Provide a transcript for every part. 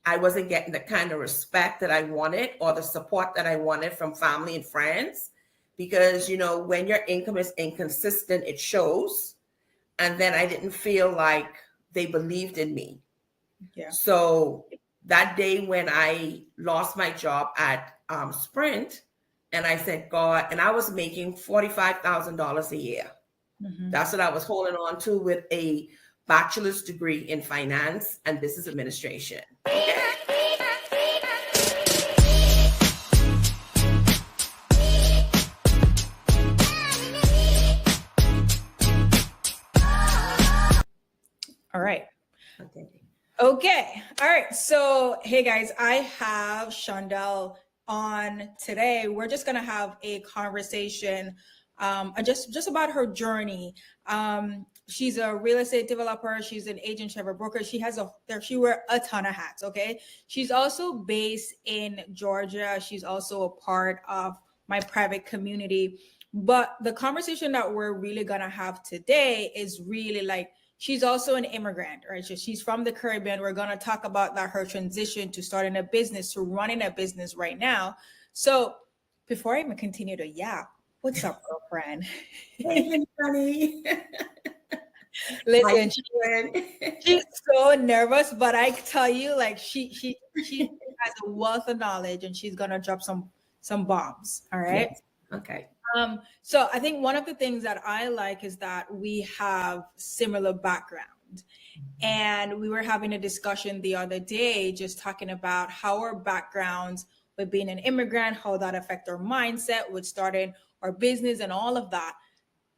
I wasn't getting the kind of respect that I wanted or the support that I wanted from family and friends. Because, when your income is inconsistent, it shows. And then I didn't feel like they believed in me. Yeah. So that day when I lost my job at Sprint, and I said, God, and I was making $45,000 a year. Mm-hmm. That's what I was holding on to with a bachelor's degree in finance and business administration. All right. Okay. All right. So, hey guys, I have Shundal on today. We're just going to have a conversation just about her journey. She's a real estate developer. She's an agent, she has a broker. She wear a ton of hats. Okay. She's also based in Georgia. She's also a part of my private community. But the conversation that we're really going to have today is really like, she's also an immigrant, right? So she's from the Caribbean. We're going to talk about that, her transition to starting a business, to running a business right now. So before I even continue to yap, what's up, girlfriend? Hey, honey. Listen, she's so nervous, but I tell you, like she has a wealth of knowledge, and she's gonna drop some bombs. All right. Yes. Okay. So I think one of the things that I like is that we have similar background. And we were having a discussion the other day, just talking about how our backgrounds with being an immigrant, how that affect our mindset with starting our business and all of that.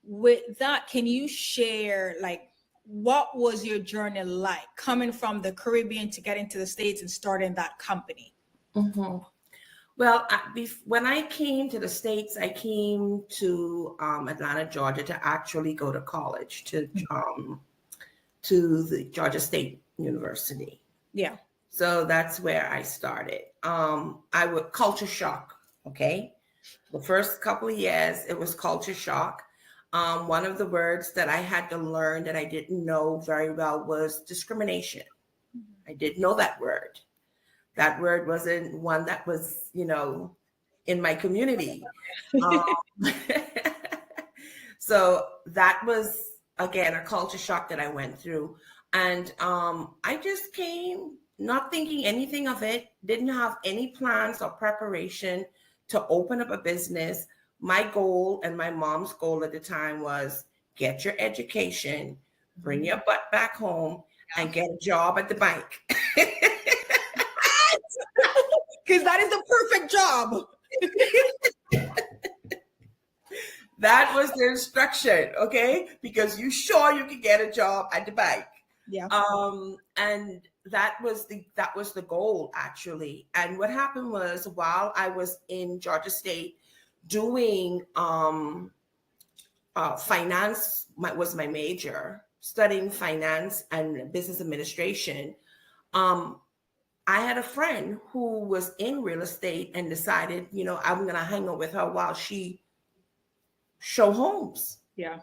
With that, can you share, like, what was your journey like coming from the Caribbean to getting to the States and starting that company? Mm-hmm. Well, when I came to the States, I came to Atlanta, Georgia, to actually go to college, to the Georgia State University. Yeah. So that's where I started. I would culture shock. Okay. The first couple of years, it was culture shock. One of the words that I had to learn that I didn't know very well was discrimination. I didn't know that word. That word wasn't one that was, in my community. So that was, again, a culture shock that I went through. And I just came not thinking anything of it, didn't have any plans or preparation to open up a business. My goal and my mom's goal at the time was get your education, bring your butt back home, and get a job at the bank. Because that is the perfect job. That was the instruction, okay? Because you sure you could get a job at the bank. Yeah. And that was the goal, actually. And what happened was, while I was in Georgia State doing finance, was my major, studying finance and business administration. I had a friend who was in real estate and decided, I'm going to hang out with her while she show homes. Yeah.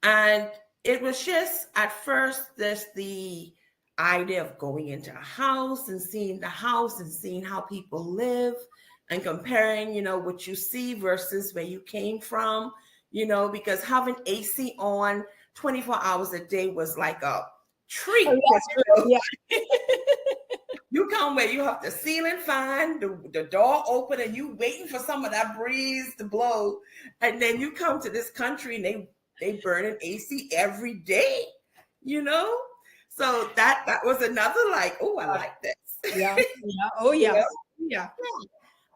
And it was just, at first, there's the idea of going into a house and seeing the house and seeing how people live and comparing, what you see versus where you came from, because having AC on 24 hours a day was like a treat. Oh, yeah. You come where you have the ceiling fan, the door open, and you waiting for some of that breeze to blow. And then you come to this country and they burn an AC every day, So that was another, like, oh, I like this. Yeah. Oh, yeah. Yeah.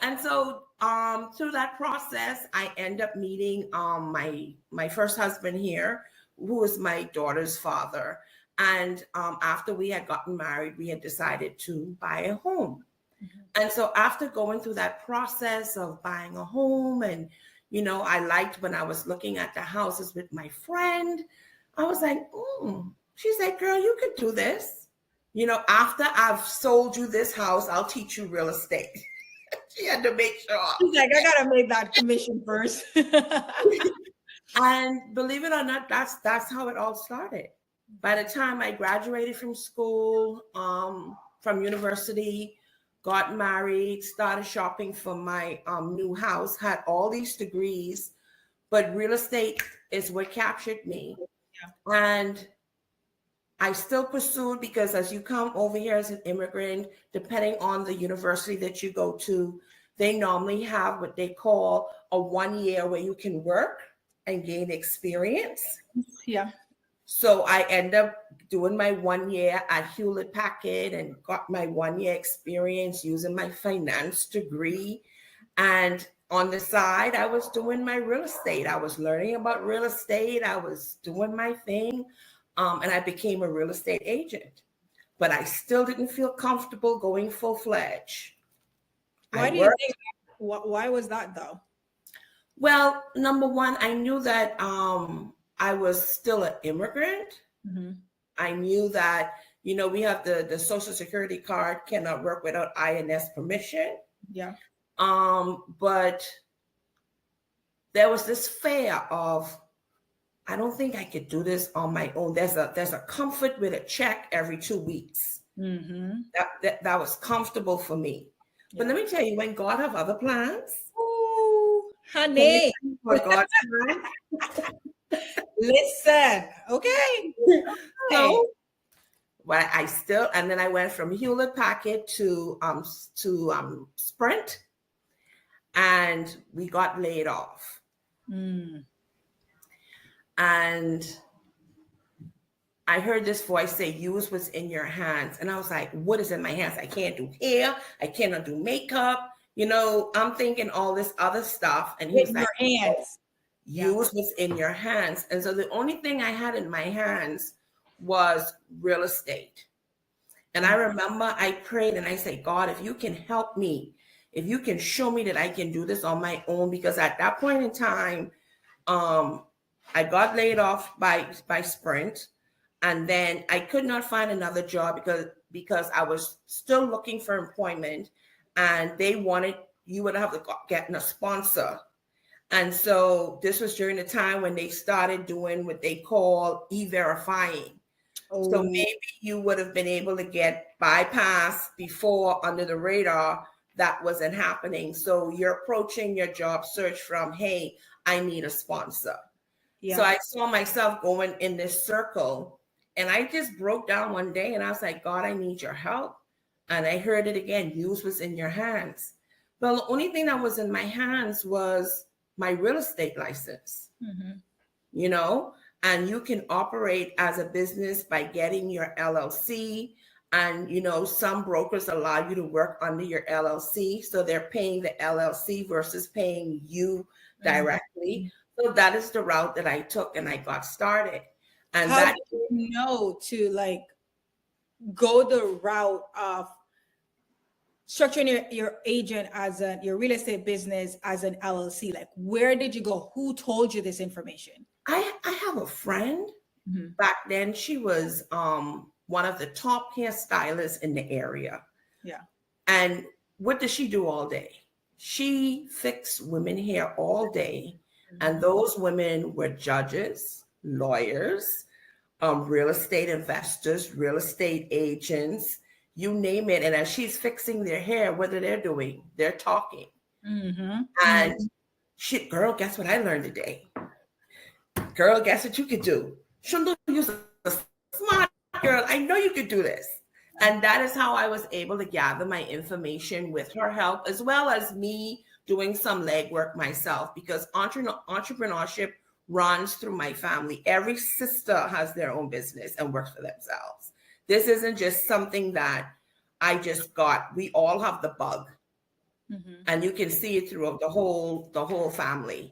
And so through that process, I end up meeting my first husband here, who was my daughter's father. And after we had gotten married, we had decided to buy a home. Mm-hmm. And so after going through that process of buying a home, and, I liked when I was looking at the houses with my friend, I was like, she's like, girl, you could do this. After I've sold you this house, I'll teach you real estate. She had to make sure. She's like, I got to make that commission first. And believe it or not, that's how it all started. By the time I graduated from school, from university, got married, started shopping for my new house, had all these degrees, but real estate is what captured me. Yeah. And I still pursued, because as you come over here as an immigrant, depending on the university that you go to, they normally have what they call a 1 year where you can work and gain experience. Yeah. So I end up doing my 1 year at Hewlett Packard and got my 1 year experience using my finance degree. And on the side, I was doing my real estate. I was learning about real estate. I was doing my thing. And I became a real estate agent. But I still didn't feel comfortable going full-fledged. Why do you think? Why was that though? Well, number one, I knew that I was still an immigrant. Mm-hmm. I knew that, we have the Social Security card cannot work without INS permission. Yeah. But there was this fear of, I don't think I could do this on my own. There's a comfort with a check every 2 weeks. Mm-hmm. That was comfortable for me. Yeah. But let me tell you, when God have other plans, ooh, honey, for God's plan. Listen, okay. So, well, and then I went from Hewlett Packard to Sprint, and we got laid off. Mm. And I heard this voice say, use what's in your hands. And I was like, what is in my hands? I can't do hair. I cannot do makeup. I'm thinking all this other stuff. And he was like, your hands. Use what's in your hands. And so the only thing I had in my hands was real estate. And I remember I prayed and I said, God, if you can help me, if you can show me that I can do this on my own, because at that point in time, I got laid off by Sprint, and then I could not find another job because I was still looking for employment, and they wanted you would have to get a sponsor. And so this was during the time when they started doing what they call e-verifying. Oh. So maybe you would have been able to get bypassed before under the radar. That wasn't happening. So you're approaching your job search from, hey, I need a sponsor. Yeah. So I saw myself going in this circle, and I just broke down one day and I was like, God, I need your help. And I heard it again, use what's in your hands. Well, the only thing that was in my hands was my real estate license, and you can operate as a business by getting your LLC. And, some brokers allow you to work under your LLC. So they're paying the LLC versus paying you directly. So that is the route that I took, and I got started. And how did you know to go the route of structuring your agent as your real estate business as an LLC? Where did you go? Who told you this information? I have a friend back then. She was one of the top hairstylists in the area. Yeah. And what does she do all day? She fixed women hair all day. And those women were judges, lawyers, real estate investors, real estate agents, you name it. And as she's fixing their hair, what are they doing? They're talking. And shit, girl, guess what I learned today? Girl, guess what you could do? Shundal, you're a smart girl. I know you could do this. And that is how I was able to gather my information with her help, as well as me doing some legwork myself, because entrepreneurship runs through my family. Every sister has their own business and works for themselves. This isn't just something that I just got. We all have the bug, and you can see it throughout the whole family.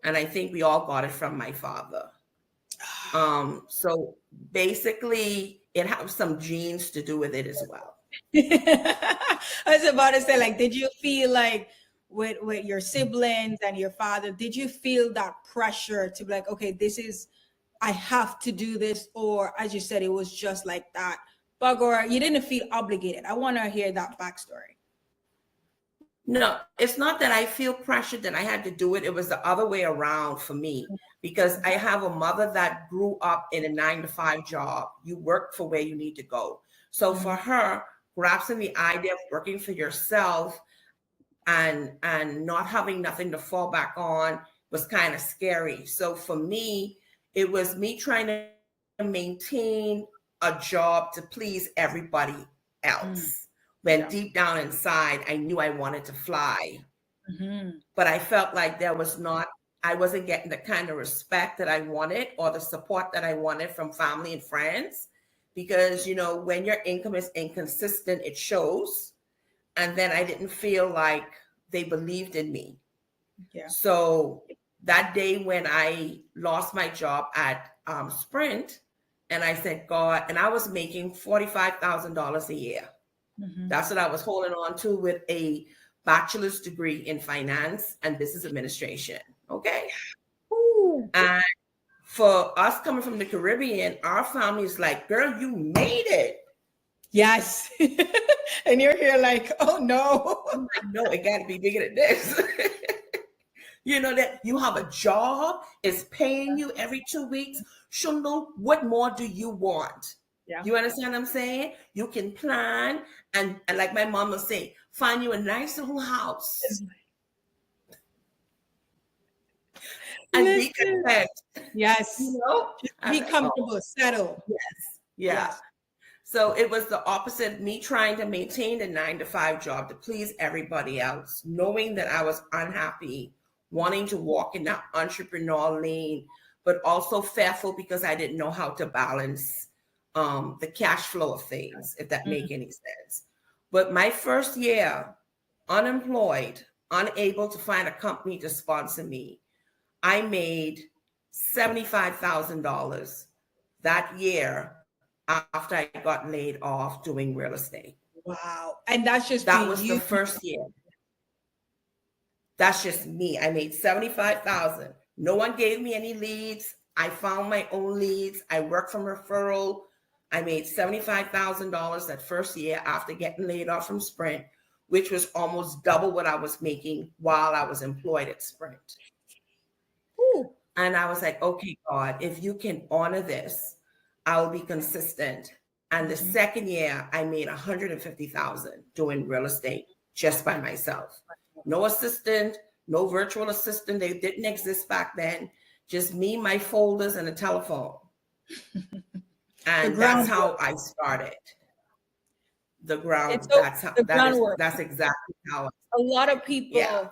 And I think we all got it from my father. So basically, it has some genes to do with it as well. I was about to say, did you feel with your siblings and your father, did you feel that pressure to be okay, I have to do this? Or as you said, it was just like that bug, or you didn't feel obligated? I want to hear that backstory. No, it's not that I feel pressured that I had to do it. It was the other way around for me, because I have a mother that grew up in a 9-to-5 job. You work for where you need to go. So for her, grasping the idea of working for yourself and not having nothing to fall back on was kind of scary. So for me, it was me trying to maintain a job to please everybody else. When deep down inside, I knew I wanted to fly. But I felt like I wasn't getting the kind of respect that I wanted or the support that I wanted from family and friends. Because, you know, when your income is inconsistent, it shows. And then I didn't feel like they believed in me. Yeah. So that day when I lost my job at Sprint, and I said, God, and I was making $45,000 a year. That's what I was holding on to with a bachelor's degree in finance and business administration. Okay. Ooh. And for us coming from the Caribbean, our family is like, girl, you made it. Yes. And you're here like, oh no. I'm like, no, it got to be bigger than this. You know, that you have a job, it's paying you every 2 weeks. Shundal, what more do you want? Yeah. You understand what I'm saying? You can plan and like my mom will say, find you a nice little house. And be content. Yes. You know? Be comfortable, settle. Yes. Yeah. Yes. So it was the opposite, me trying to maintain a 9-to-5 job to please everybody else, knowing that I was unhappy, wanting to walk in that entrepreneur lane, but also fearful because I didn't know how to balance the cash flow of things, if that make any sense. But my first year, unemployed, unable to find a company to sponsor me, I made $75,000 that year after I got laid off doing real estate. Wow. And that was the first year. That's just me. I made $75,000. No one gave me any leads. I found my own leads. I worked from referral. I made $75,000 that first year after getting laid off from Sprint, which was almost double what I was making while I was employed at Sprint. Ooh. And I was like, okay, God, if you can honor this, I will be consistent. And the second year, I made $150,000 doing real estate just by myself. No assistant, no virtual assistant. They didn't exist back then. Just me, my folders, and a telephone. And that's how I started. The ground. Groundwork. That's exactly how. A lot of people,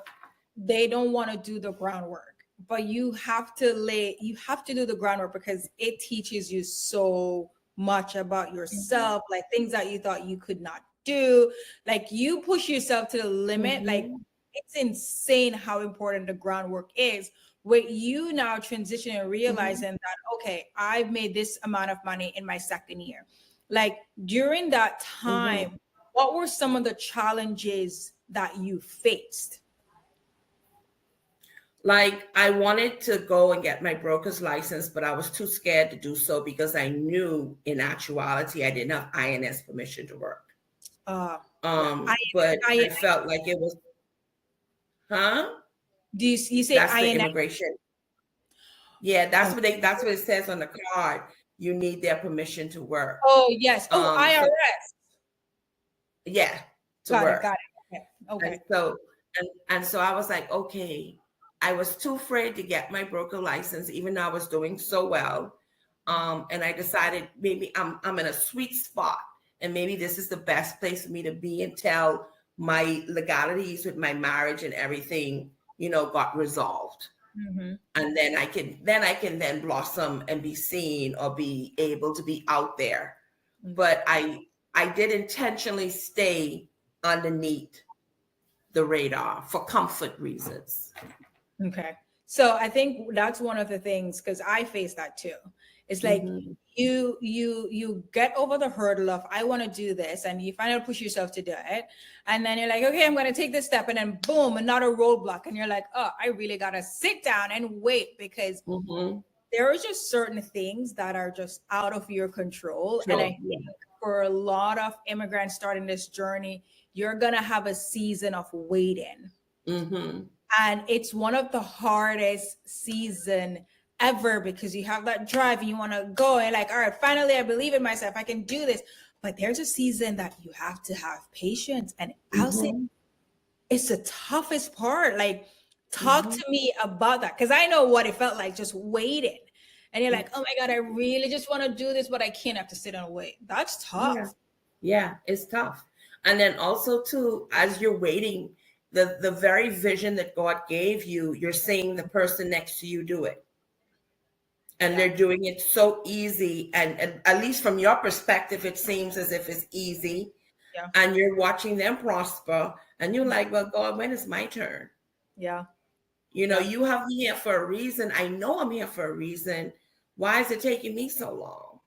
they don't want to do the groundwork, but you have to do the groundwork because it teaches you so much about yourself, like things that you thought you could not do. Like you push yourself to the limit. Like it's insane how important the groundwork is. With you now transitioning and realizing that, okay, I've made this amount of money in my second year. Like during that time, what were some of the challenges that you faced? Like I wanted to go and get my broker's license, but I was too scared to do so because I knew in actuality I didn't have INS permission to work. But I felt like it was, Do you say that's INS? the immigration? Yeah, that's what it says on the card. You need their permission to work. Oh yes. Oh, IRS. To work. Got it. Okay. And so I was like, okay. I was too afraid to get my broker license, even though I was doing so well. And I decided maybe I'm in a sweet spot, and maybe this is the best place for me to be until my legalities with my marriage and everything, got resolved. And then I can blossom and be seen or be able to be out there. But I did intentionally stay underneath the radar for comfort reasons. Okay. So I think that's one of the things, because I face that too. It's like you get over the hurdle of I want to do this, and you finally push yourself to do it. And then you're like, okay, I'm going to take this step, and then boom, another roadblock. And you're like, oh, I really got to sit down and wait, because there are just certain things that are just out of your control. And I think for a lot of immigrants starting this journey, you're going to have a season of waiting. And it's one of the hardest season ever, because you have that drive and you want to go and like, all right, finally, I believe in myself. I can do this. but there's a season that you have to have patience. And I'll say it's the toughest part. Like, talk to me about that. Because I know what it felt like just waiting. And you're like, oh my God, I really just want to do this, but I can't have to sit and wait. That's tough. Yeah, it's tough. And then also too, as you're waiting, the very vision that God gave you, you're seeing the person next to you do it. And they're doing it so easy. And at least from your perspective, it seems as if it's easy. Yeah. And you're watching them prosper. And you're like, well, God, when is my turn? Yeah. You know, you have me here for a reason. I know I'm here for a reason. Why is it taking me so long?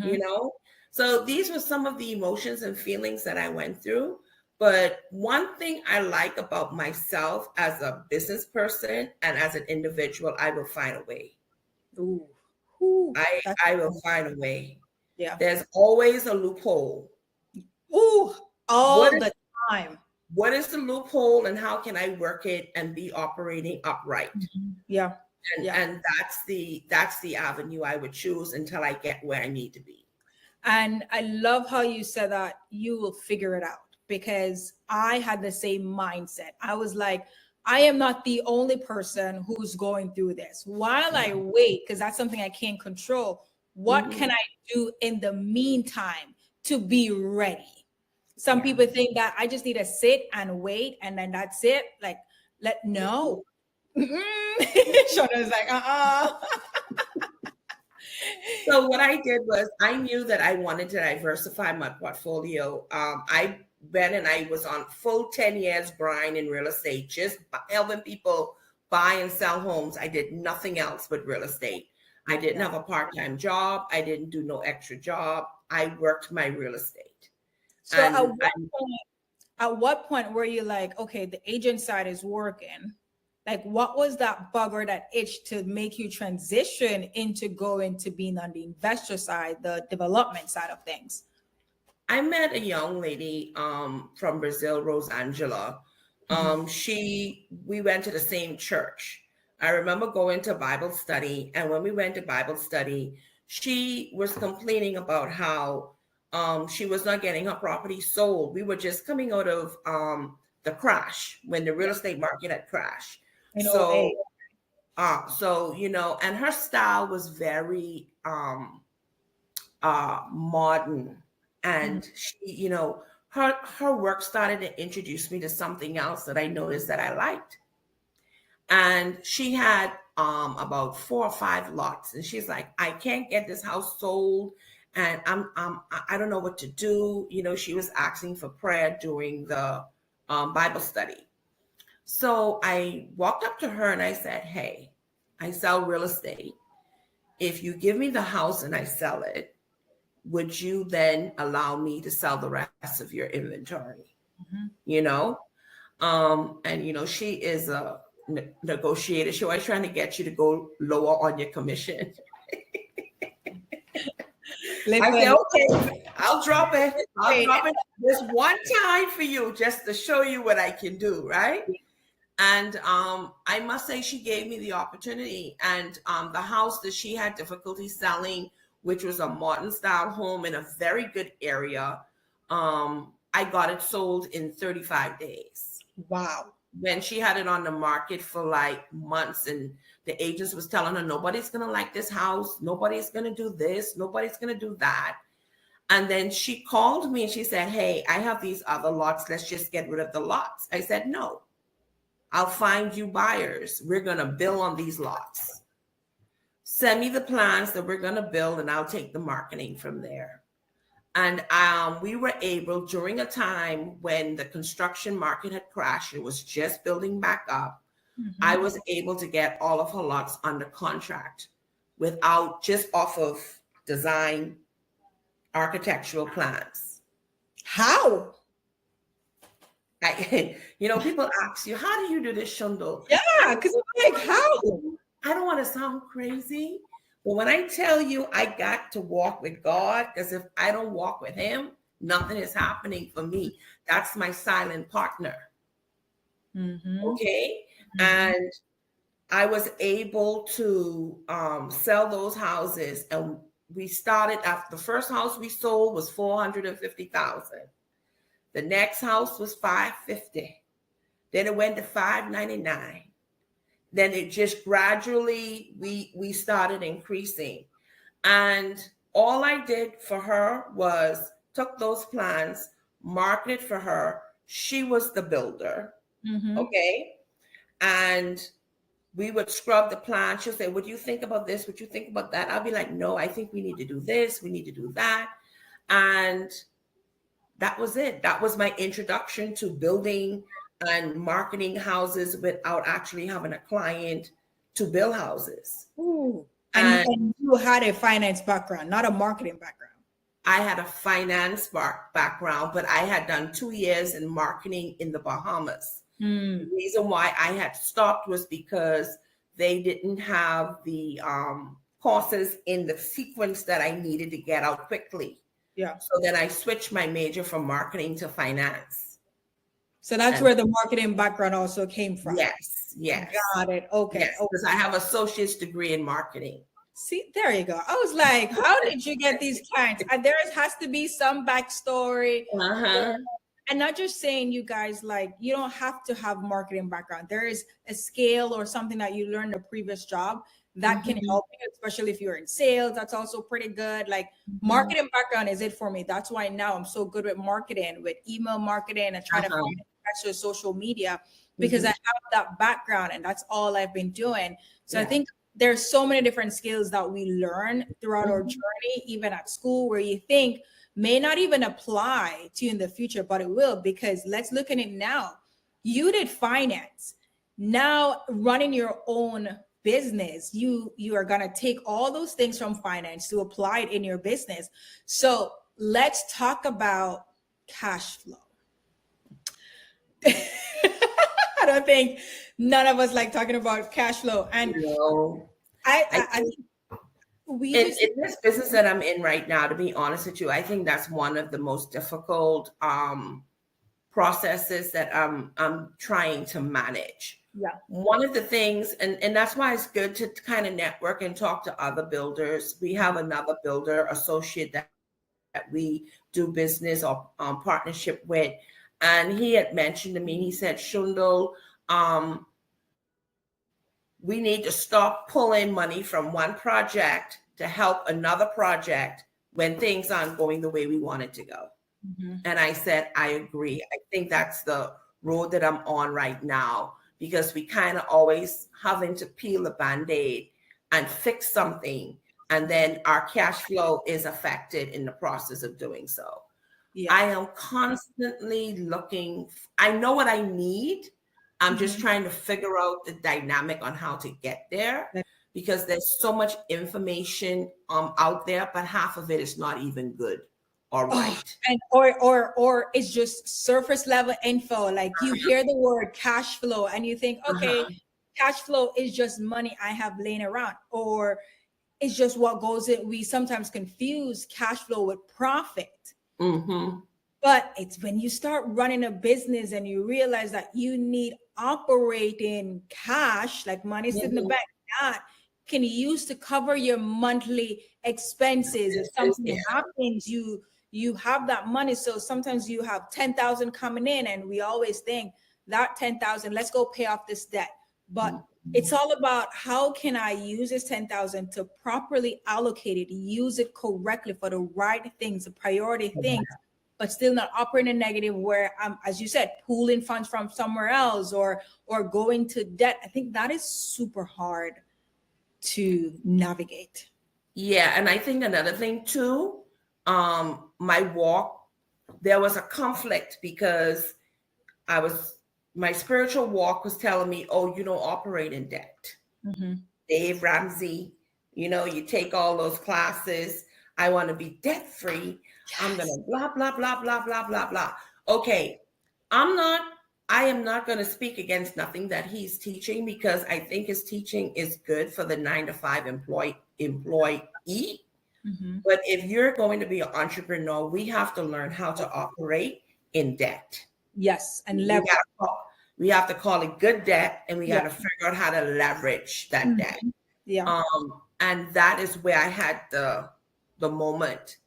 You know? So these were some of the emotions and feelings that I went through. But one thing I like about myself as a business person and as an individual, I will find a way. Ooh. I will find a way. Yeah. There's always a loophole. Ooh, all the time. What is the loophole and how can I work it and be operating upright? Yeah. And that's the avenue I would choose until I get where I need to be. And I love how you said that you will figure it out, because I had the same mindset. I was like, I am not the only person who's going through this. While I wait, because that's something I can't control, what can I do in the meantime to be ready? Some people think that I just need to sit and wait and then that's it. Like, no. Shonda's like, So what I did was I knew that I wanted to diversify my portfolio. I went and I was on full 10 years grind in real estate, just helping people buy and sell homes. I did nothing else but real estate. I didn't have a part-time job. I didn't do no extra job. I worked my real estate. So at what point were you like, okay, the agent side is working? Like, what was that bug or that itch to make you transition into going to being on the investor side, the development side of things? I met a young lady from Brazil, Rosangela. We went to the same church. I remember going to Bible study, and when we went to Bible study, she was complaining about how she was not getting her property sold. We were just coming out of the crash when the real estate market had crashed. So, you know, and her style was very modern, and she, you know, her work started to introduce me to something else that I noticed that I liked. And she had about 4 or 5 lots, and she's like, I can't get this house sold, and I don't know what to do. You know, she was asking for prayer during the Bible study. So I walked up to her and I said, hey, I sell real estate. If you give me the house and I sell it, would you then allow me to sell the rest of your inventory? You know? And, you know, she is a negotiator. She's always trying to get you to go lower on your commission. I said, okay, I'll drop it. I'll drop it this one time for you just to show you what I can do, right? And I must say she gave me the opportunity. And the house that she had difficulty selling, which was a modern style home in a very good area, I got it sold in 35 days. Wow. When she had it on the market for like months, and the agents was telling her, nobody's going to like this house. Nobody's going to do this. Nobody's going to do that. And then she called me and she said, hey, I have these other lots. Let's just get rid of the lots. I said, no, I'll find you buyers. We're going to build on these lots. Send me the plans that we're going to build, and I'll take the marketing from there. And we were able, during a time when the construction market had crashed, it was just building back up, I was able to get all of her lots under contract without, just off of design, architectural plans. How? You know, people ask you, how do you do this, Shundal? Yeah, because I'm like, how? I don't want to sound crazy, but when I tell you I got to walk with God, because if I don't walk with him, nothing is happening for me. That's my silent partner. Okay. And I was able to sell those houses. And we started after the first house we sold was 450,000. The next house was 550. Then it went to 599. Then it just gradually we started increasing. And all I did for her was took those plans, marketed for her. She was the builder. Mm-hmm. Okay. And we would scrub the plan. She'll say, what do you think about this? What do you think about that? I'll be like, no, I think we need to do this. We need to do that. And that was it. That was my introduction to building and marketing houses without actually having a client to build houses. Ooh. And you had a finance background, not a marketing background. I had a finance background, but I had done 2 years in marketing in the Bahamas. The reason why I had stopped was because they didn't have the courses in the sequence that I needed to get out quickly. Yeah. So then I switched my major from marketing to finance. So that's where the marketing background also came from. Yes. Got it. Okay. Yes, because I have an associate's degree in marketing. See, there you go. I was like, how did you get these clients? There has to be some backstory. And not just saying, you guys, like, you don't have to have marketing background. There is a scale or something that you learned in a previous job that can help you, especially if you're in sales. That's also pretty good. Like marketing background is it for me. That's why now I'm so good with marketing, with email marketing and trying to find extra social media, because I have that background and that's all I've been doing. So I think there's so many different skills that we learn throughout our journey, even at school, where you think may not even apply to you in the future, but it will, because let's look at it now. You did finance. Now running your own business, you are going to take all those things from finance to apply it in your business. So let's talk about cash flow. I don't think none of us like talking about cash flow. And no, I in this business that I'm in right now, to be honest with you, I think that's one of the most difficult processes that I'm trying to manage. Yeah. One of the things, and that's why it's good to kind of network and talk to other builders. We have another builder associate that we do business or partnership with. And he had mentioned to me, he said, Shundal, we need to stop pulling money from one project to help another project when things aren't going the way we want it to go. And I said, I agree. I think that's the road that I'm on right now, because we kind of always having to peel a Band-Aid and fix something. And then our cash flow is affected in the process of doing so. Yeah. I am constantly looking. I know what I need. I'm just trying to figure out the dynamic on how to get there, because there's so much information out there, but half of it is not even good or right. And or it's just surface level info. Like you hear the word cash flow and you think, okay, cash flow is just money I have laying around, or it's just what goes in. We sometimes confuse cash flow with profit. But it's when you start running a business and you realize that you need operating cash, like money sitting in the bank, that can you use to cover your monthly expenses. If something happens, you have that money. So sometimes you have 10,000 coming in, and we always think that 10,000, let's go pay off this debt. But it's all about how can I use this 10,000 to properly allocate it, use it correctly for the right things, the priority things, but still not operating negative where I'm, as you said, pooling funds from somewhere else or going to debt. I think that is super hard to navigate. Yeah, and I think another thing too, my walk, there was a conflict because my spiritual walk was telling me, oh, you don't operate in debt. Dave Ramsey, you take all those classes. I want to be debt free. Yes. I'm going to blah, blah, blah, blah, blah, blah, blah. Okay. I am not going to speak against nothing that he's teaching, because I think his teaching is good for the 9-to-5 employee. But if you're going to be an entrepreneur, we have to learn how to operate in debt. Yes. And leverage. We have to call it good debt, and we got to figure out how to leverage that debt. Yeah. And that is where I had the the moment.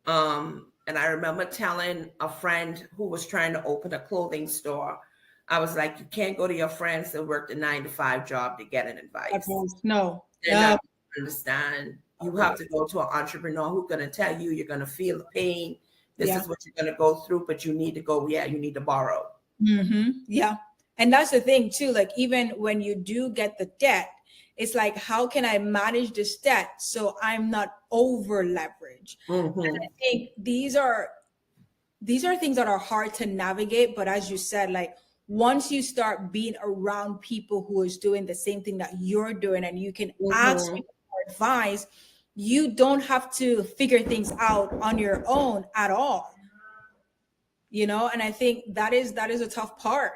And I remember telling a friend who was trying to open a clothing store, I was like, you can't go to your friends that work the 9 to 5 job to get an advice. No. They're not going to understand. You have to go to an entrepreneur who's going to tell you you're going to feel the pain. This is what you're going to go through, but you need to go, you need to borrow. Yeah. And that's the thing too, like even when you do get the debt, it's like, how can I manage this debt so I'm not over leveraged? And I think these are things that are hard to navigate. But as you said, like once you start being around people who is doing the same thing that you're doing, and you can ask for advice, you don't have to figure things out on your own at all. You know, and I think that is a tough part.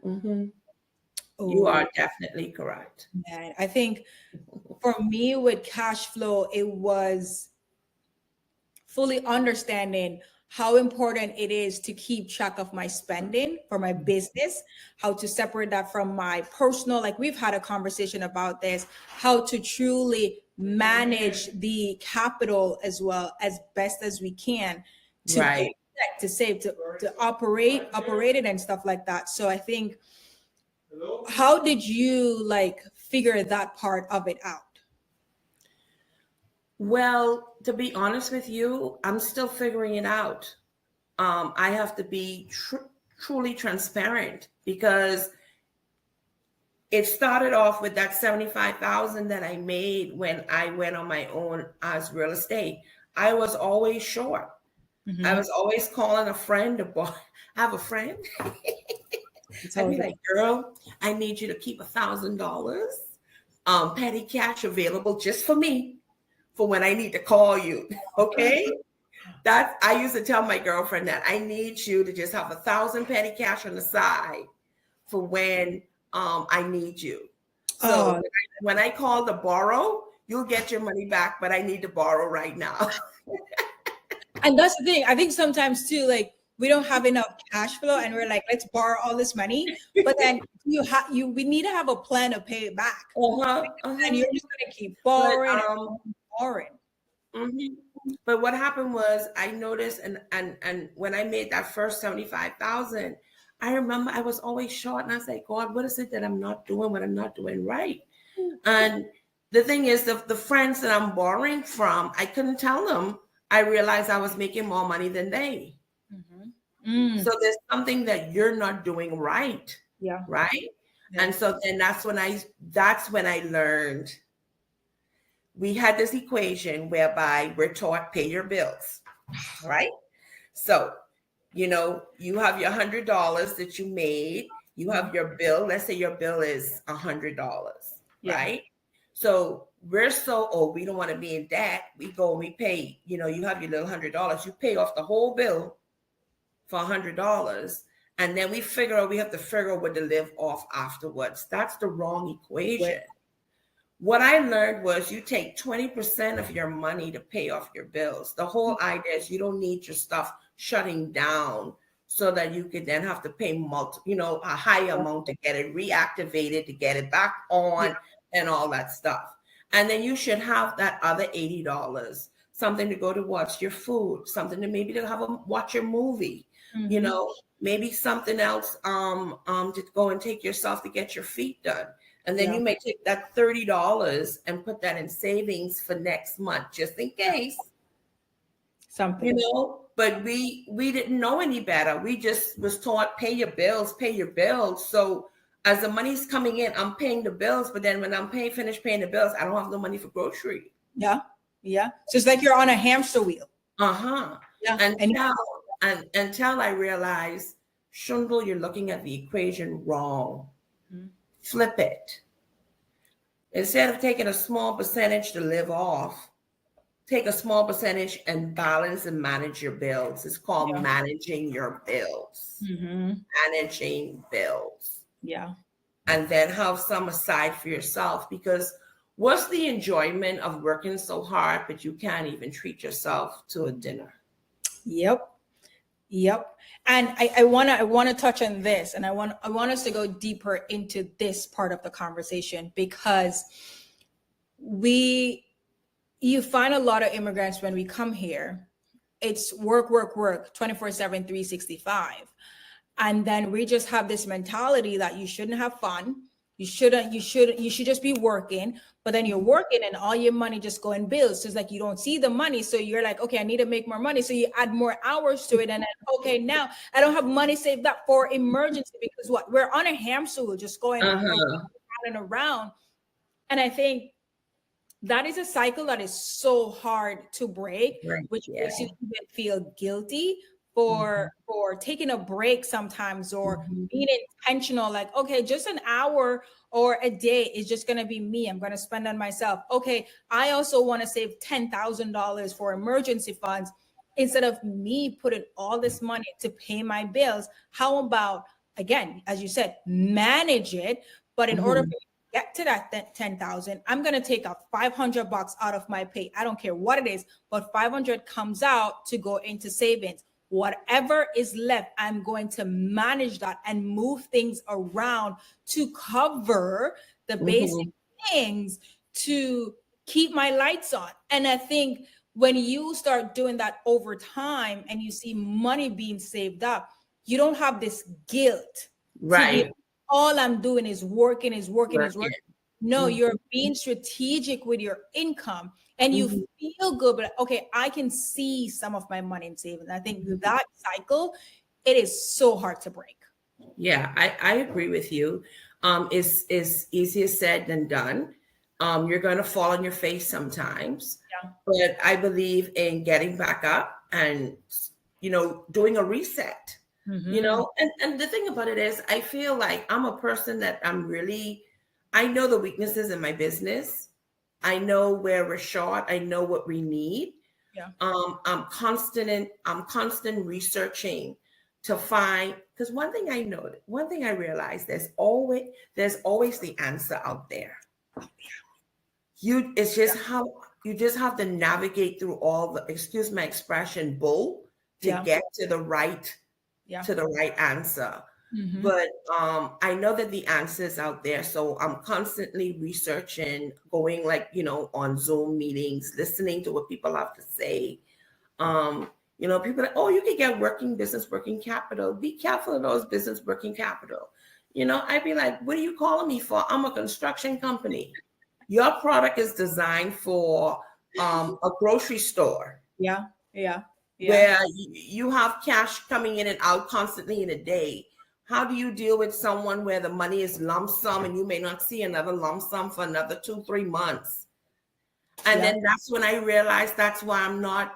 You are definitely correct. Man, I think for me with cash flow, it was fully understanding how important it is to keep track of my spending for my business, how to separate that from my personal, like we've had a conversation about this, how to truly manage the capital as well as best as we can to save, to operate it and stuff like that. So I think, how did you like figure that part of it out? Well, to be honest with you, I'm still figuring it out. I have to be truly transparent, because it started off with that $75,000 that I made when I went on my own as real estate. I was always short. I was always calling a friend to borrow. I have a friend. I'd be like, girl, I need you to keep $1,000 petty cash available just for me, for when I need to call you. Okay. I used to tell my girlfriend that I need you to just have 1,000 petty cash on the side for when I need you. So when I call to borrow, you'll get your money back, but I need to borrow right now. And that's the thing. I think sometimes too, like we don't have enough cash flow and we're like, let's borrow all this money. But then we need to have a plan to pay it back. And you're just gonna keep borrowing and borrowing. But what happened was, I noticed, and when I made that first 75,000, I remember I was always short, and I was like, God, what is it that I'm not doing? What I'm not doing right? And the thing is, the friends that I'm borrowing from, I couldn't tell them. I realized I was making more money than they. So there's something that you're not doing right. Right. And so then that's when I learned. We had this equation whereby we're taught pay your bills, right? So, you have your $100 that you made, you have your bill. Let's say your bill is $100, right? So we're we don't want to be in debt. We go and we pay, you have your little $100, you pay off the whole bill for $100. And then we have to figure out what to live off afterwards. That's the wrong equation. What I learned was you take 20% of your money to pay off your bills. The whole idea is you don't need your stuff shutting down so that you could then have to pay a higher amount to get it reactivated, to get it back on and all that stuff. And then you should have that other $80, something to go to watch your food, something to maybe to watch your movie, maybe something else to go and take yourself to get your feet done. And then you may take that $30 and put that in savings for next month, just in case. Something. But we didn't know any better. We just was taught pay your bills. So as the money's coming in, I'm paying the bills. But then when I'm finished paying the bills, I don't have no money for grocery. Yeah. So it's like you're on a hamster wheel. Yeah. Until I realized, Shundal, you're looking at the equation wrong. Flip it. Instead of taking a small percentage to live off, take a small percentage and balance and manage your bills. It's called managing your bills. Managing bills. And then have some aside for yourself, because what's the enjoyment of working so hard, but you can't even treat yourself to a dinner? Yep. And I want to touch on this, and I want us to go deeper into this part of the conversation, because we you find a lot of immigrants when we come here, it's work, work, work, 24/7, 365. And then we just have this mentality that you shouldn't have fun. You should just be working, but then you're working and all your money just go in bills. So it's like you don't see the money. So you're like, okay, I need to make more money. So you add more hours to it. And then, okay, now I don't have money saved up for emergency because what? We're on a hamster wheel just going around and around. And I think that is a cycle that is so hard to break, which makes you even feel guilty for taking a break sometimes, or being intentional, like, okay, just an hour or a day is just going to be me. I'm going to spend on myself. Okay, I also want to save $10,000 for emergency funds. Instead of me putting all this money to pay my bills, how about, again, as you said, manage it, but in order for get to that 10,000, I'm going to take out $500 out of my pay. I don't care what it is, but 500 comes out to go into savings. Whatever is left, I'm going to manage that and move things around to cover the basic things to keep my lights on. And I think when you start doing that over time and you see money being saved up, you don't have this guilt. Right. All I'm doing is working. No, you're being strategic with your income and you feel good, but okay, I can see some of my money in savings. I think that cycle, it is so hard to break. Yeah, I agree with you. It's easier said than done. You're going to fall on your face sometimes, but I believe in getting back up and, doing a reset. And the thing about it is, I feel like I'm a person that I know the weaknesses in my business. I know where we're short. I know what we need. Yeah. I'm constant researching to find, because one thing I realized, there's always the answer out there. It's just how you just have to navigate through all the, excuse my expression, bull to get to the right answer. But I know that the answer is out there. So I'm constantly researching, going on Zoom meetings, listening to what people have to say. People are like, oh, you can get working capital. Be careful of those business working capital. I'd be like, what are you calling me for? I'm a construction company. Your product is designed for a grocery store. Yeah. Where you have cash coming in and out constantly in a day. How do you deal with someone where the money is lump sum and you may not see another lump sum for another 2-3 months? And then that's when I realized that's why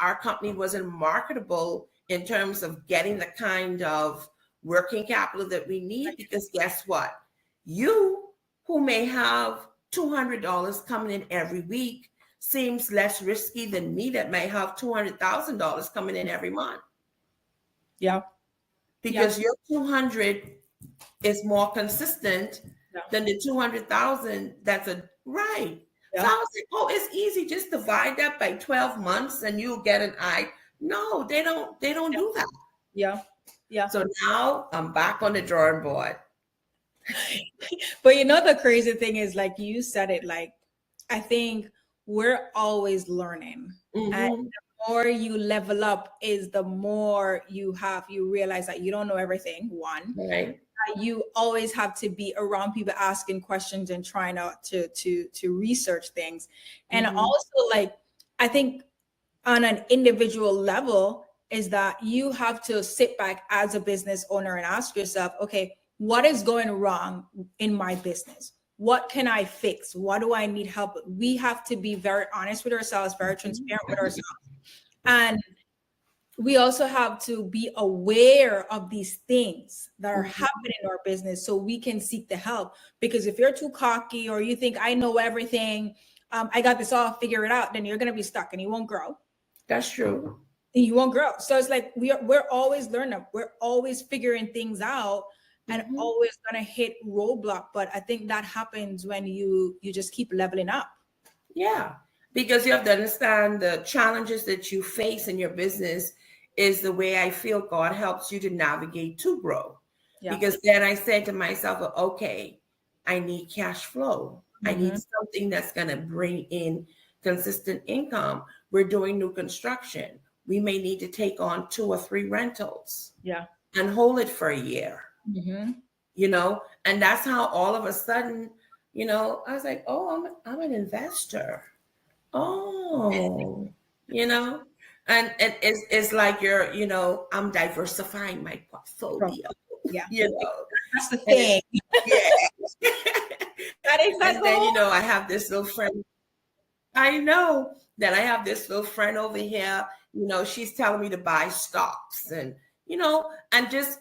our company wasn't marketable in terms of getting the kind of working capital that we need, because guess what? You, who may have $200 coming in every week, seems less risky than me that may have $200,000 coming in every month. Yeah. Because your 200 is more consistent than the 200,000. Right. Yeah. So I was like, oh, it's easy. Just divide that by 12 months and you'll get an eye. No, they don't do that. Yeah. So now I'm back on the drawing board. But the crazy thing is, like you said it, like, I think we're always learning. And the more you level up is the more you realize that you don't know everything. One, right. You always have to be around people asking questions and trying to research things. And also, like, I think on an individual level is that you have to sit back as a business owner and ask yourself, okay, what is going wrong in my business? What can I fix? What do I need help with? We have to be very honest with ourselves, very transparent with ourselves. And we also have to be aware of these things that are happening in our business so we can seek the help. Because if you're too cocky or you think I know everything, I got this all, figure it out, then you're going to be stuck and you won't grow. That's true. And you won't grow. So it's like we're always learning. We're always figuring things out and always going to hit roadblock. But I think that happens when you just keep leveling up. Yeah, because you have to understand the challenges that you face in your business is the way I feel God helps you to navigate to grow. Yeah. Because then I said to myself, okay, I need cash flow. I need something that's going to bring in consistent income. We're doing new construction. We may need to take on 2 or 3 rentals. Yeah. And hold it for a year. Mm-hmm. You know, and that's how all of a sudden, you know, I was like, oh, I'm an investor. Oh, you know, and it's like you're, you know, I'm diversifying my portfolio. Yeah. You know, that's the thing. Yeah. That is that and then, you know, I have this little friend. I know that I have this little friend over here, you know, she's telling me to buy stocks and, you know, and just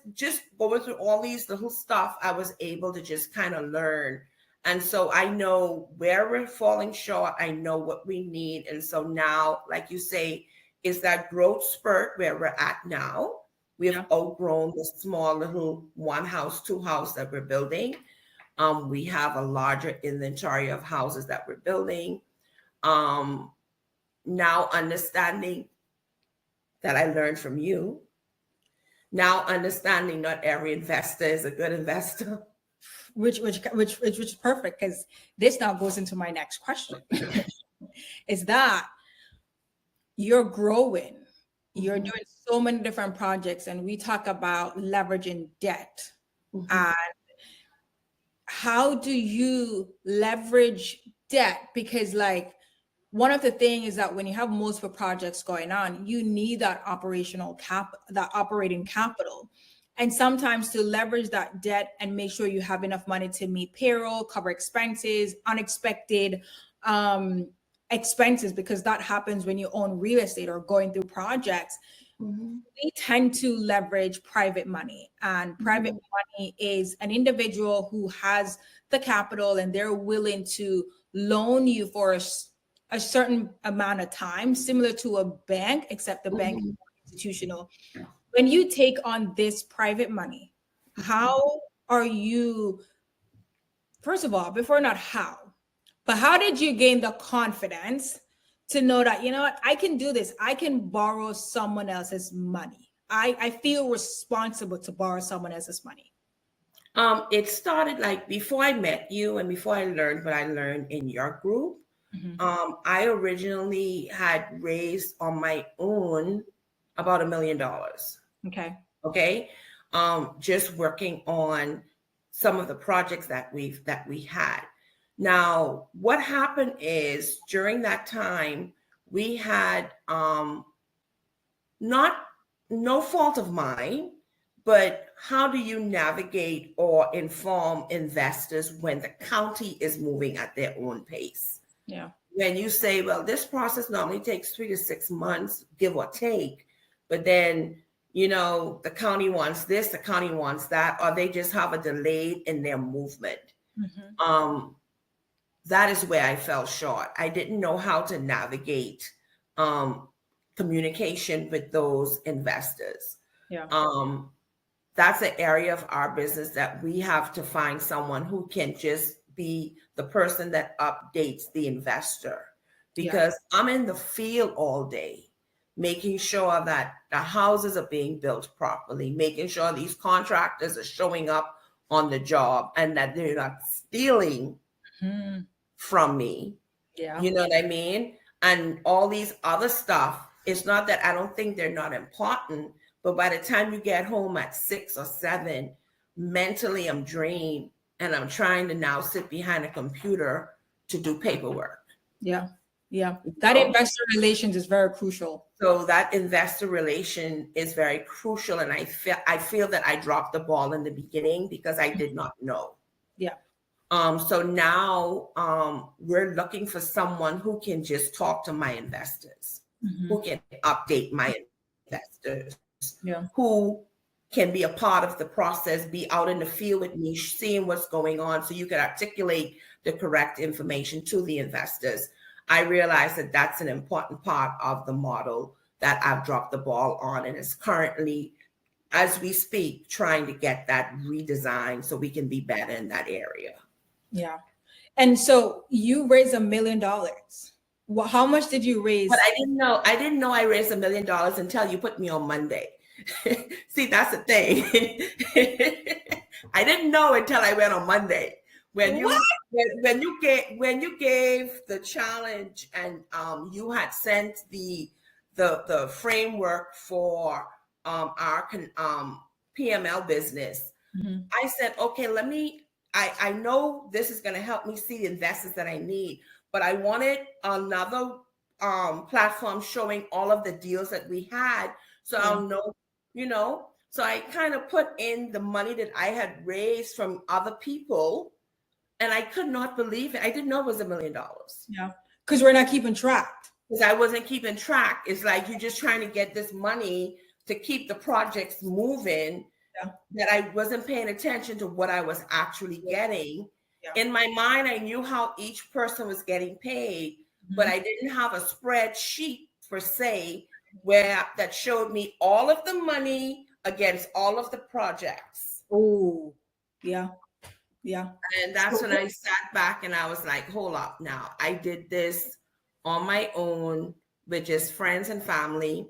going through all these little stuff, I was able to just kind of learn. And so I know where we're falling short. I know what we need. And so now, like you say, is that growth spurt where we're at now. We have outgrown the small little 1 house, 2 house that we're building. We have a larger inventory of houses that we're building. Now understanding that I learned from you. Now understanding not every investor is a good investor. Which is perfect, because this now goes into my next question. Is that you're growing, you're doing so many different projects, and we talk about leveraging debt. And how do you leverage debt? Because like one of the things is that when you have multiple projects going on, you need that operating capital. And sometimes to leverage that debt and make sure you have enough money to meet payroll, cover expenses, unexpected expenses, because that happens when you own real estate or going through projects. We tend to leverage private money, and private money is an individual who has the capital and they're willing to loan you for a certain amount of time, similar to a bank, except the bank is more institutional. When you take on this private money, how are you, first of all, before not how, but how did you gain the confidence to know that, you know what, I can do this. I can borrow someone else's money. I feel responsible to borrow someone else's money. It started like before I met you and before I learned what I learned in your group. I originally had raised on my own about $1 million. Okay. Just working on some of the projects that we had. Now, what happened is during that time, we had no fault of mine, but how do you navigate or inform investors when the county is moving at their own pace? Yeah. When you say, well, this process normally takes 3 to 6 months, give or take, but then, you know, the county wants this, the county wants that, or they just have a delay in their movement. That is where I fell short. I didn't know how to navigate communication with those investors. That's an area of our business that we have to find someone who can just be the person that updates the investor, because I'm in the field all day, making sure that the houses are being built properly, making sure these contractors are showing up on the job and that they're not stealing from me. You know what I mean? And all these other stuff. It's not that I don't think they're not important, but by the time you get home at 6 or 7, mentally I'm drained and I'm trying to now sit behind a computer to do paperwork. That investor relations is very crucial. So that investor relation is very crucial. And I feel that I dropped the ball in the beginning because I did not know. So now we're looking for someone who can just talk to my investors, who can update my investors, who can be a part of the process, be out in the field with me, seeing what's going on so you can articulate the correct information to the investors. I realize that that's an important part of the model that I've dropped the ball on, and is currently, as we speak, trying to get that redesigned so we can be better in that area. And so you raised $1 million. Well, how much did you raise? But I didn't know I raised $1 million until you put me on Monday. See, that's the thing. I didn't know until I went on Monday. When you What? when you gave the challenge and you had sent the framework for our PML business, Mhm. I said, okay, I know this is going to help me see the investors that I need, but I wanted another platform showing all of the deals that we had, so Yeah. I'll know, you know. So I kind of put in the money that I had raised from other people, and I could not believe it. I didn't know it was $1 million Yeah. Because we're not keeping track. because I wasn't keeping track. It's like you're just trying to get this money to keep the projects moving, Yeah. that I wasn't paying attention to what I was actually getting. Yeah. In my mind, I knew how each person was getting paid, but I didn't have a spreadsheet per se where that showed me all of the money against all of the projects. Oh, yeah. Yeah. And that's when I sat back and I was like, hold up now. I did this on my own with just friends and family.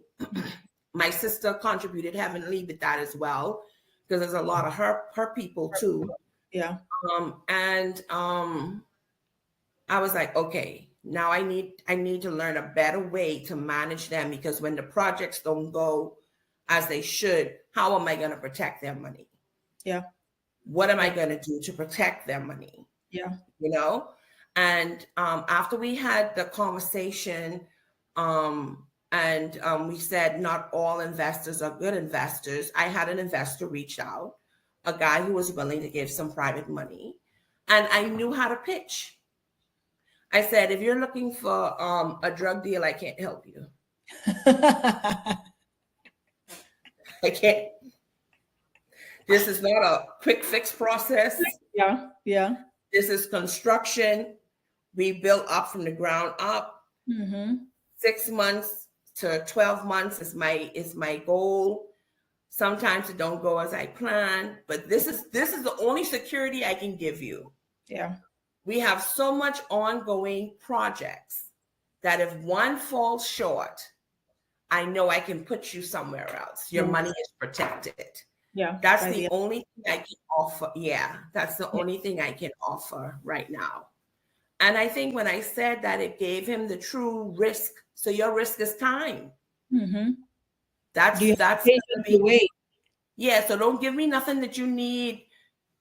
My sister contributed heavily with that as well, because there's a lot of her people too. Yeah. I was like, okay, now I need to learn a better way to manage them, because when the projects don't go as they should, how am I going to protect their money? Yeah. What am I going to do to protect their money? Yeah. You know? And after we had the conversation, we said not all investors are good investors, I had an investor reach out, a guy who was willing to give some private money, and I knew how to pitch. I said, if you're looking for a drug deal, I can't help you. I can't. This is not a quick fix process. Yeah. Yeah. This is construction. We built up from the ground up. 6 months to 12 months is my goal. Sometimes it don't go as I plan, but this is the only security I can give you. Yeah. We have so much ongoing projects that if one falls short, I know I can put you somewhere else. Your money is protected. Yeah. That's the only thing I can offer. Yeah, that's the only thing I can offer right now. And I think when I said that, it gave him the true risk. So your risk is time. That's gonna be, wait. yeah. So don't give me nothing that you need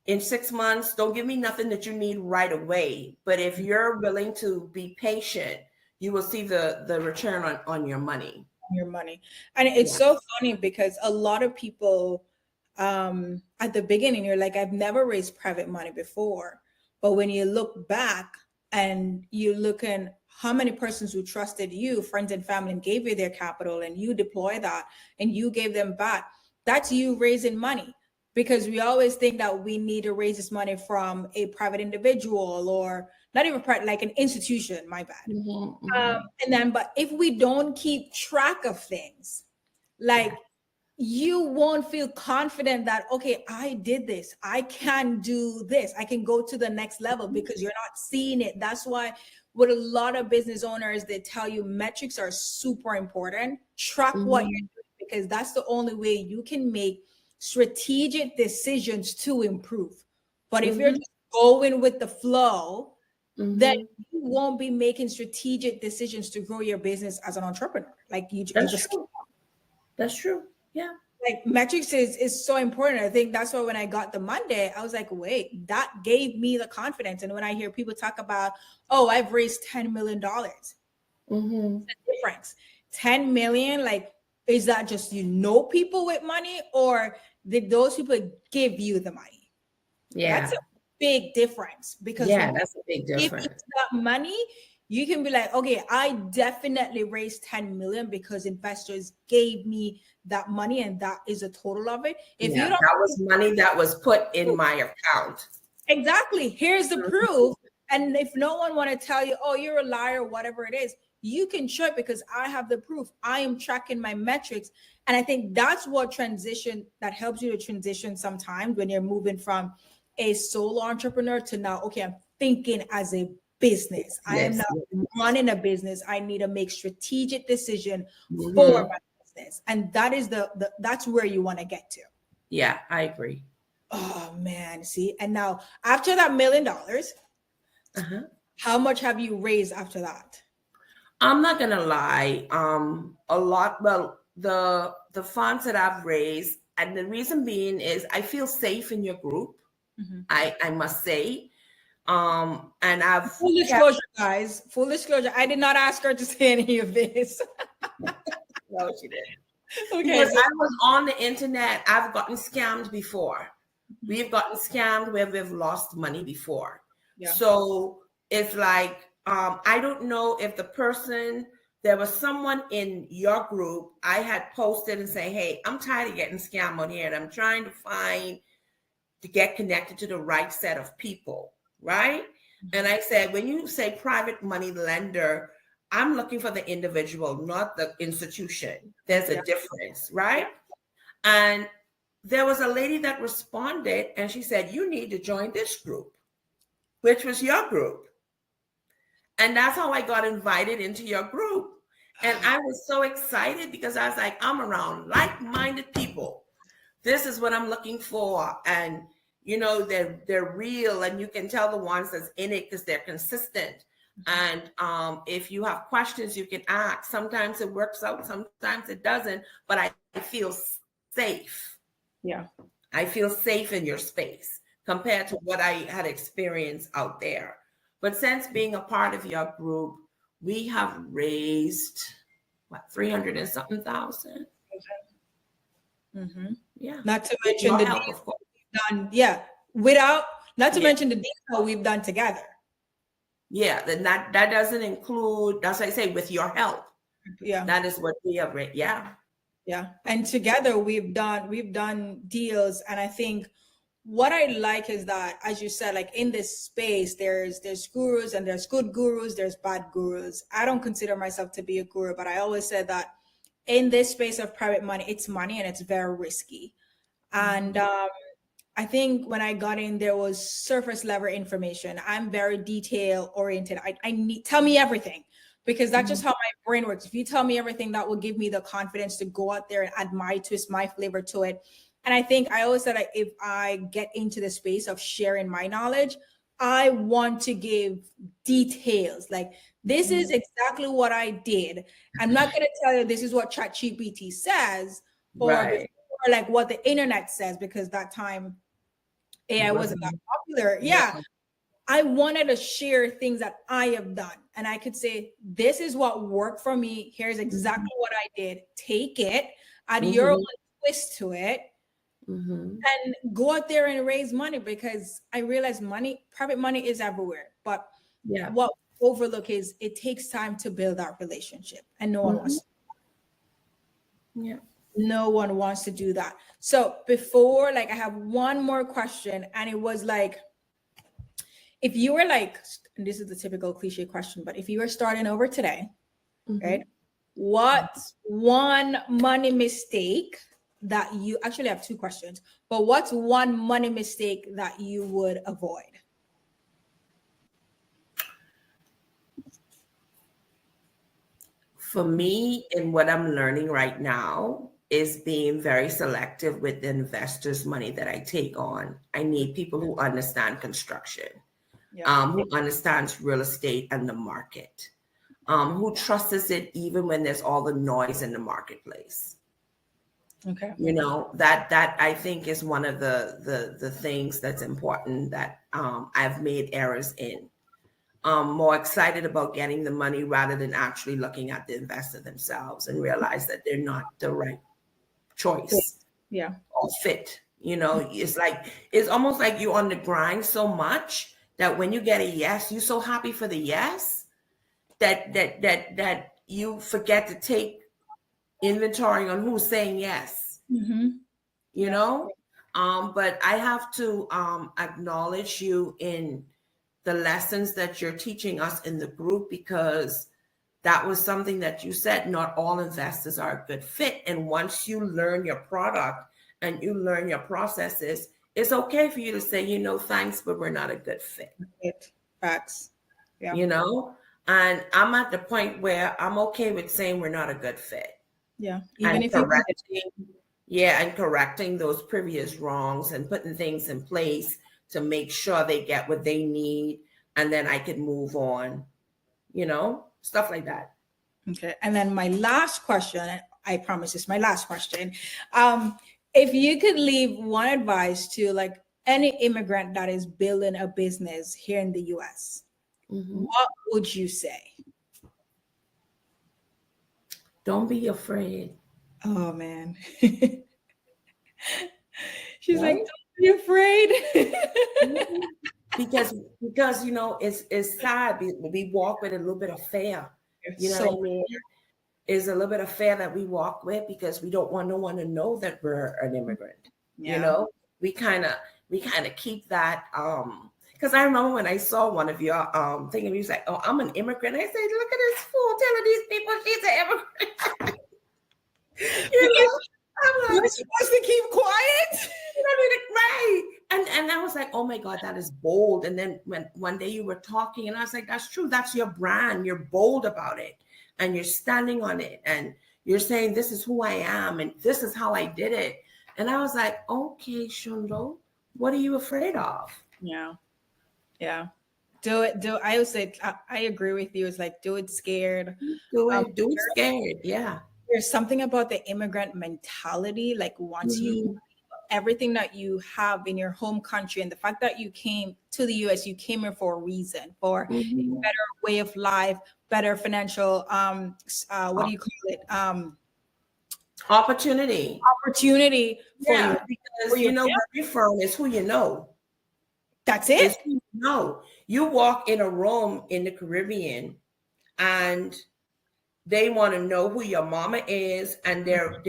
in 6 months. Don't give me nothing that you need right away. But if you're willing to be patient, you will see the return on your money. Your money. And it's so funny because a lot of people at the beginning, you're like, I've never raised private money before. But when you look back and you look in how many persons who trusted you, friends and family, and gave you their capital, and you deploy that and you gave them back, that's you raising money. Because we always think that we need to raise this money from a private individual, or not even private, like an institution, my bad. And then, but if we don't keep track of things, like you won't feel confident that, okay, I did this, I can do this, I can go to the next level, because you're not seeing it. That's why with a lot of business owners, they tell you metrics are super important. Track what you're doing, because that's the only way you can make strategic decisions to improve. But if you're just going with the flow, then you won't be making strategic decisions to grow your business as an entrepreneur. Like That's true. Yeah. Like metrics is so important. I think that's why when I got the Monday, I was like, wait, that gave me the confidence. And when I hear people talk about, oh, I've raised $10 million, it's the difference. 10 million, like, is that just, people with money, or did those people give you the money? Yeah. That's a big difference, because that's a big difference. If it's that money, you can be like, okay, I definitely raised 10 million because investors gave me that money, and that is a total of it. If you don't, that was money that was put in my account. Exactly. Here's the proof. And if no one want to tell you, oh, you're a liar, whatever it is, you can show it, because I have the proof. I am tracking my metrics. And I think that's what that helps you to transition sometimes when you're moving from a solo entrepreneur to now, okay, I'm thinking as a business. I am now running a business. I need to make strategic decision for my business. And that is that's where you want to get to. Yeah, I agree. Oh man, see, and now after that $1 million, Uh-huh. how much have you raised after that? I'm not gonna lie. A lot. Well, the funds that I've raised, and the reason being is I feel safe in your group. Mhm. I must say. And I've Full kept. disclosure, guys. Full disclosure. I did not ask her to say any of this. No, she did. Okay, Because so I was on the internet. I've gotten scammed before. We've gotten scammed where we've lost money before. yeah. So it's like, I don't know if there was someone in your group I had posted and say, hey, I'm tired of getting scammed on here and I'm trying to get connected to the right set of people, right? And I said, when you say private money lender, I'm looking for the individual, not the institution. There's a Yeah. difference, right? And there was a lady that responded and she said, you need to join this group, which was your group. And that's how I got invited into your group. And I was so excited because I was like, I'm around like-minded people. This is what I'm looking for. And they're real, and you can tell the ones that's in it because they're consistent. And if you have questions, you can ask. Sometimes it works out, sometimes it doesn't, but I feel safe. Yeah. I feel safe in your space compared to what I had experienced out there. But since being a part of your group, we have raised 300 and something thousand. Mm-hmm. Yeah. Not to With mention your the help, deals of course. we've done. Yeah. Not to Yeah. mention the deals we've done together. Yeah. That doesn't include, that's what I say, with your help. Yeah. That is what we have raised. Yeah. Yeah. And together we've done deals. And I think what I like is that, as you said, like in this space, there's gurus and there's good gurus, there's bad gurus. I don't consider myself to be a guru, but I always said that in this space of private money, it's money and it's very risky. And I think when I got in, there was surface level information. I'm very detail oriented. I need, tell me everything, because that's just how my brain works. If you tell me everything, that will give me the confidence to go out there and add my twist, my flavor to it. And I think I always said, like, if I get into the space of sharing my knowledge, I want to give details. Like, this is exactly what I did. I'm not going to tell you this is what ChatGPT says, or Right. like what the internet says, because that time AI wasn't that popular. Yeah. I wanted to share things that I have done. And I could say, this is what worked for me. Here's exactly what I did. Take it, add your own twist to it, and go out there and raise money, because I realize private money is everywhere. But what we overlook is it takes time to build that relationship, and no one wants to. Yeah. No one wants to do that. So before, like, I have one more question, and it was like, if you were like, and this is the typical cliche question, but if you were starting over today, right? What's one money mistake that you actually have two questions, but what's one money mistake that you would avoid? For me, and what I'm learning right now is being very selective with the investors' money that I take on. I need people who understand construction, who understands real estate and the market, who trusts it even when there's all the noise in the marketplace. Okay. That I think is one of the things that's important that I've made errors in. More excited about getting the money rather than actually looking at the investor themselves and realize that they're not the right choice or fit. It's almost like you're on the grind so much that when you get a yes, you're so happy for the yes that you forget to take inventory on who's saying yes. But I have to acknowledge you in the lessons that you're teaching us in the group, because that was something that you said, not all investors are a good fit. And once you learn your product and you learn your processes, it's okay for you to say, thanks, but we're not a good fit. Facts. Yeah. And I'm at the point where I'm okay with saying we're not a good fit. Yeah. Even if Yeah, and correcting those previous wrongs and putting things in place to make sure they get what they need, and then I could move on, stuff like that. Okay. And then my last question, I promise it's my last question. If you could leave one advice to like any immigrant that is building a business here in the US, what would you say? Don't be afraid. Oh man. She's like, don't be afraid. because it's sad. We walk with a little bit of fear. What I mean? Is a little bit of fear that we walk with because we don't want no one to know that we're an immigrant. Yeah. We kind of keep that. Because I remember when I saw one of your thinking, he was like, "Oh, I'm an immigrant." I said, "Look at this fool telling these people she's an immigrant." I'm like, you're supposed to keep quiet. Right. And I was like, oh my God, that is bold. And then when one day you were talking, and I was like, that's true. That's your brand. You're bold about it. And you're standing on it. And you're saying, this is who I am. And this is how I did it. And I was like, okay, Shundal, what are you afraid of? Yeah. Yeah. Do it. I would say, I agree with you. It's like, do it scared. Do it scared. Yeah. There's something about the immigrant mentality. Like once you everything that you have in your home country and the fact that you came to the US, you came here for a reason, for a better way of life, better financial, what do you call it? Opportunity for you. Because where you're from is who you know. That's it. It's who you know. You walk in a room in the Caribbean and they want to know who your mama is, and they're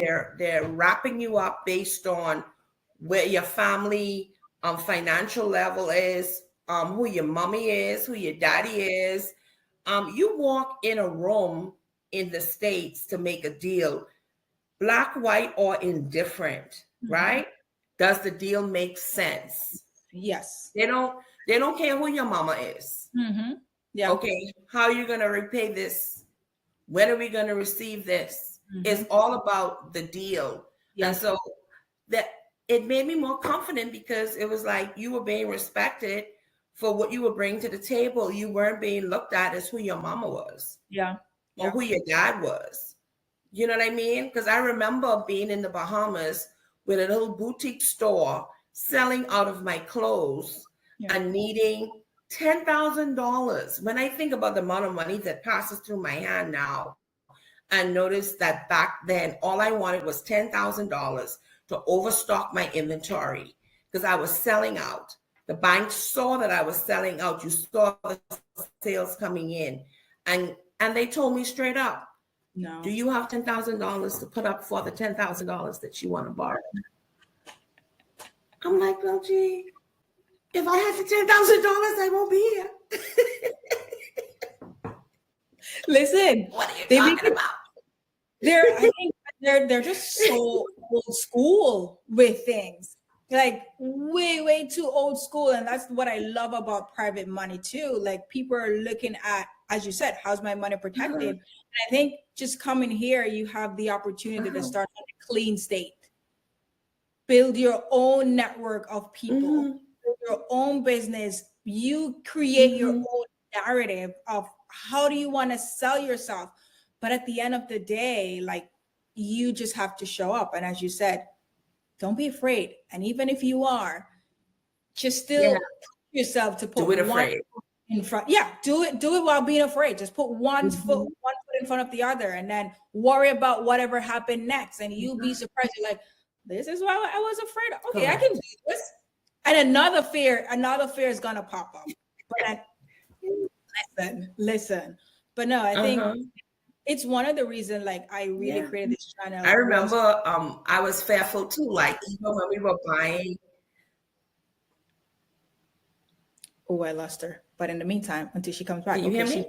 wrapping you up based on where your family financial level is, who your mommy is, who your daddy is. You walk in a room in the States to make a deal, black, white, or indifferent, right? Does the deal make sense? Yes. They don't care who your mama is. Yeah. Okay, how are you going to repay this? When are we going to receive this? It's all about the deal. Yes. And so that it made me more confident because it was like you were being respected for what you would bring to the table. You weren't being looked at as who your mama was. Yeah. Or who your dad was. You know what I mean? Because I remember being in the Bahamas with a little boutique store selling out of my clothes and needing $10,000. When I think about the amount of money that passes through my hand now, and notice that back then, all I wanted was $10,000 to overstock my inventory because I was selling out. The bank saw that I was selling out. You saw the sales coming in, and they told me straight up, "No. Do you have $10,000 to put up for the $10,000 that you want to borrow?" I'm like, well, gee, if I had the $10,000, I won't be here. Listen, what are you talking about? I think they're just so old school with things, like way too old school, and that's what I love about private money too. Like people are looking at, as you said, how's my money protected? And I think just coming here, you have the opportunity to start on a clean state, build your own network of people, build your own business. You create your own narrative of how do you want to sell yourself. But at the end of the day, like you just have to show up. And as you said, don't be afraid. And even if you are, just still put yourself to put one in front. Yeah, do it while being afraid. Just put one foot in front of the other, and then worry about whatever happened next. And you'll be surprised. You're like, this is what I was afraid of. Okay, I can do this. And another fear is gonna pop up. But listen. But no, I think it's one of the reasons, like, I really created this channel. I remember I was fearful too, like even when we were buying. Oh, I lost her. But in the meantime, until she comes back. Can you hear me?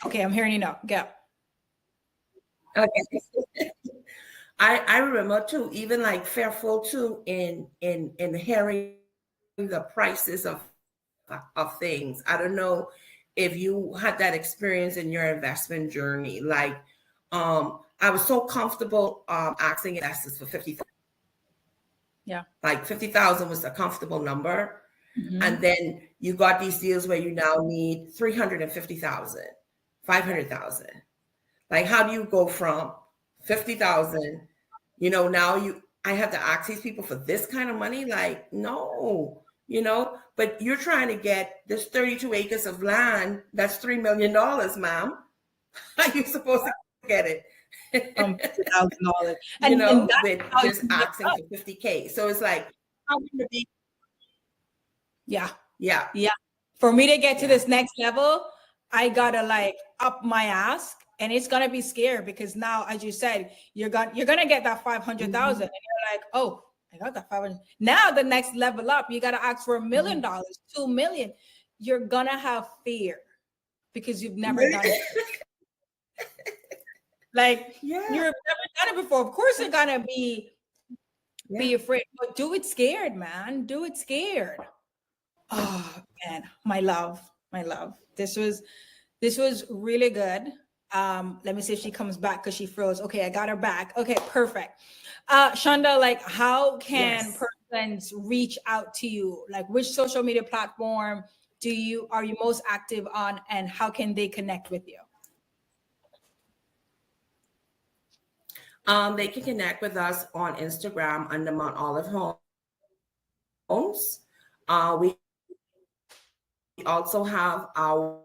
Okay, I'm hearing you now. Go. Okay. I remember too, even like fearful too in hearing the prices of things. I don't know if you had that experience in your investment journey. Like I was so comfortable asking investors for $50,000. Yeah. Like 50,000 was a comfortable number. Mm-hmm. And then you got these deals where you now need 350,000, 500,000. Like, how do you go from 50,000, now I have to ask these people for this kind of money? Like, no, but you're trying to get this 32 acres of land. That's $3 million, ma'am. How are you supposed to get it? $50,000. With just asking for 50K. So it's like, how would it be? Yeah. Yeah. Yeah. For me to get to this next level, I gotta like up my ask, and it's gonna be scary because now, as you said, you're gonna get that 500,000, and you're like, oh, I got that 500. Now the next level up, you gotta ask for $1 million, $2 million. You're gonna have fear because you've never done it. Like, you've never done it before. Of course, you're gonna be afraid, but do it scared, man. Do it scared. Oh man, my love. This was really good. Let me see if she comes back because she froze. Okay, I got her back. Okay, perfect. Shundal, like, how can persons reach out to you? Like, which social media platform are you most active on, and how can they connect with you? They can connect with us on Instagram under Mount Olive Homes. We also have our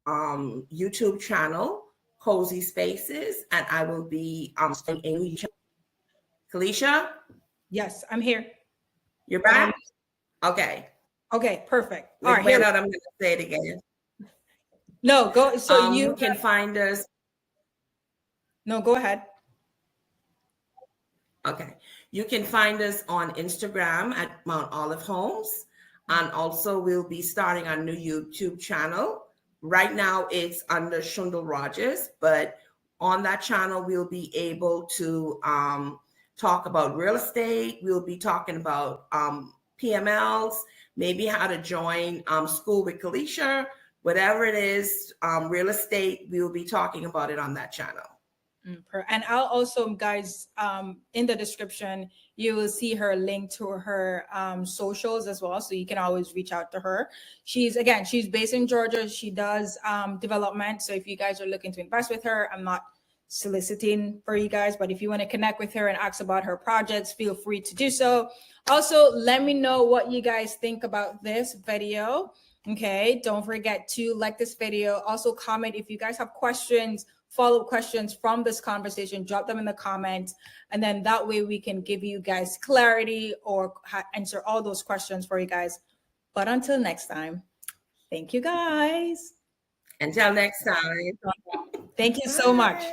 YouTube channel, Cozy Spaces, and I will be in Kalisha? Yes, I'm here. You're back? Okay. Okay, perfect. All right, here. I'm going to say it again. No, go. So you can find us. No, go ahead. Okay. You can find us on Instagram at Mount Olive Homes. And also we'll be starting our new YouTube channel. Right now it's under Shundal Rogers, but on that channel, we'll be able to talk about real estate. We'll be talking about PMLs, maybe how to join School with Kalisha, whatever it is, real estate, we'll be talking about it on that channel. And I'll also, guys, in the description, you will see her link to her socials as well. So you can always reach out to her. She's based in Georgia. She does development. So if you guys are looking to invest with her, I'm not soliciting for you guys, but if you want to connect with her and ask about her projects, feel free to do so. Also, let me know what you guys think about this video. Okay, don't forget to like this video. Also comment if you guys have questions, follow-up questions from this conversation, drop them in the comments, and then that way we can give you guys clarity or answer all those questions for you guys. But until next time, thank you guys. Until next time. Thank you so much.